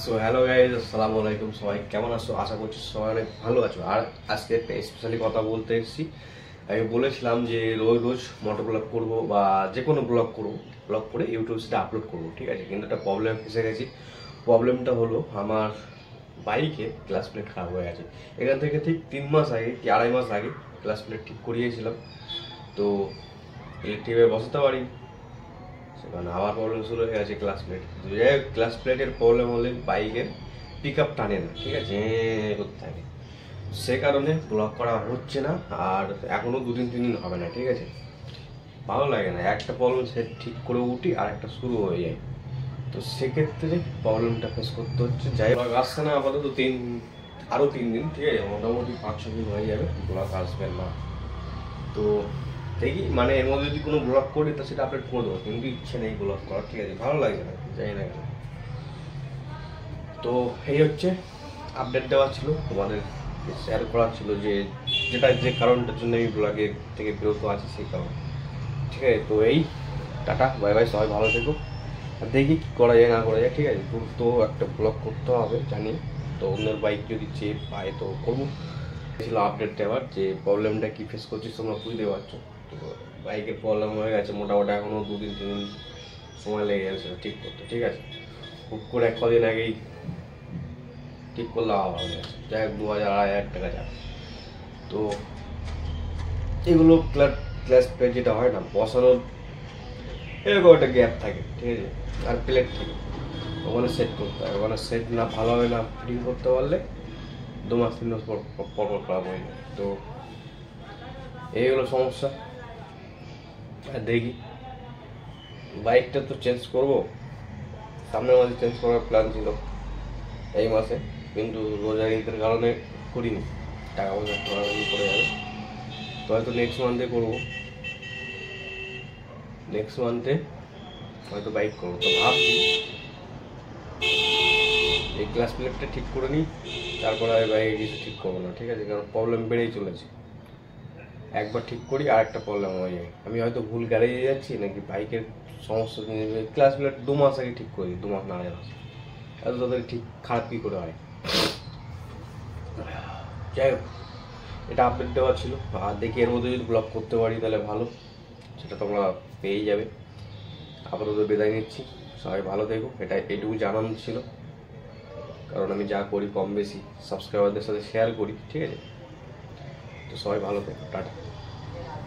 So hello guys, আসসালামু আলাইকুম। সবাই কেমন আছো? আশা করছি সবাই অনেক ভালো আছো। আর আজকে একটা স্পেশালি কথা বলতে এসেছি। আমি বলেছিলাম যে রোজ রোজ মোটর ব্লগ করবো বা যে কোনো ব্লগ করবো, ব্লগ করে ইউটিউব সেটা আপলোড করবো, ঠিক আছে। কিন্তু একটা প্রবলেম ফেসে গেছি। প্রবলেমটা হলো আমার বাইকে ক্লাস প্লেট খারাপ হয়ে গেছে। এখান থেকে ঠিক 3 মাস আগে কি 2.5 মাস আগে ক্লাস প্লেট ঠিক করিয়েছিলাম। তো ইলেকট্রিকে বসাতে পারি, সেখানে আবার প্রবলেম শুরু হয়ে গেছে ক্লাস প্লেট। ক্লাস প্লেটের প্রবলেম হলে বাইকের পিক আপ টানে না, ঠিক আছে, করতে থাকে। সে কারণে ব্লক করা হচ্ছে না। আর এখনো 2-3 দিন হবে না, ঠিক আছে। ভালো লাগে না, একটা প্রবলেম সে ঠিক করে উঠি আর একটা শুরু হয়ে যায়। তো সেক্ষেত্রে প্রবলেমটা ফেস করতে হচ্ছে। যাই হোক, আসছে না আপাতত আরও 3 দিন, ঠিক আছে। মোটামুটি 5-6 দিন হয়ে যাবে ব্লক আসবেন না। তো দেখি, মানে এর মধ্যে যদি কোনো ব্লগ করি তো সেটা আপলোড করে দেবো, কিন্তু ইচ্ছে নেই ব্লগ করার, ঠিক আছে। ভালো লাগে না, জানি না কেন। তো এই হচ্ছে আপডেট দেওয়া ছিল, তোমাদের শেয়ার করা ছিল যে যে কারণটার জন্য আমি ব্লগের থেকে বিরত আছি, সেই কারণ, ঠিক আছে। তো এই টাটা বাই বাই, সবাই ভালো থেকো। আর দেখি কী করা যায় না করা যায়, ঠিক আছে। তো একটা ব্লগ করতে হবে জানি। তো অন্যের বাইক যদি চেয়ে পায় তো করবো। ছিল আপডেট দেওয়ার যে প্রবলেমটা কী ফেস করছিস তোমরা বুঝতে পারছো। তো বাইকের প্রবলেম হয়ে গেছে, মোটামুটি এখনও 2-3 দিন সময় লেগে গেছে সেটা ঠিক করতে, ঠিক আছে। হুট করে কদিন আগেই ঠিক করলাম, আবার হয়ে গেছে। যাই হোক, 2,000-2,500 টাকা যাবে। তো এগুলো ক্লাস প্লেট যেটা হয় না বসানোর, এরকম একটা গ্যাপ থাকে, ঠিক আছে। আর প্লেট থাকে, ওখানে সেট করতে হয়। ওখানে সেট না ভালোভাবে না ফিটিং করতে পারলে 2 মাস 3 মাস পর পর খারাপ হয়ে যায়। তো এই হলো সমস্যা। আর দেখি, বাইকটা তো চেঞ্জ করবো, সামনের মাসে চেঞ্জ করার প্ল্যান ছিল এই মাসে, কিন্তু রোজার ঈদের কারণে করিনি। টাকা পয়সা ঠোকানি পড়ে যাবে। তো হয়তো নেক্সট মান্থে করবো, নেক্সট মান্থে হয়তো বাইক করবো। তো ভাবছি এই ক্লাস প্লেটটা ঠিক করে নিই, তারপরে আমি বাইকে কিছু ঠিক করবো না, ঠিক আছে। কারণ প্রবলেম বেড়েই চলেছে। একবার ঠিক করি আর একটা প্রবলেম হয়ে যায়। আমি হয়তো ভুল গ্যারেজে যাচ্ছি, নাকি বাইকের সমস্যা। ক্লাস প্লেট 2 মাস আগে ঠিক করি, 2 মাস না আগে মাস, এত তাদের ঠিক খারাপ কী করে হয়। যাই হোক, এটা আপডেট দেওয়া ছিল। আর দেখি এর মধ্যে যদি ব্লগ করতে পারি তাহলে ভালো, সেটা তোমরা পেয়েই যাবে। আপাতত বিদায় নিচ্ছি, সবাই ভালো থেকো। এটা এইটুকু জানানো ছিল, কারণ আমি যা করি কম বেশি সাবস্ক্রাইবারদের সাথে শেয়ার করি, ঠিক আছে। তো সবাই ভালো থেকো, টাটা।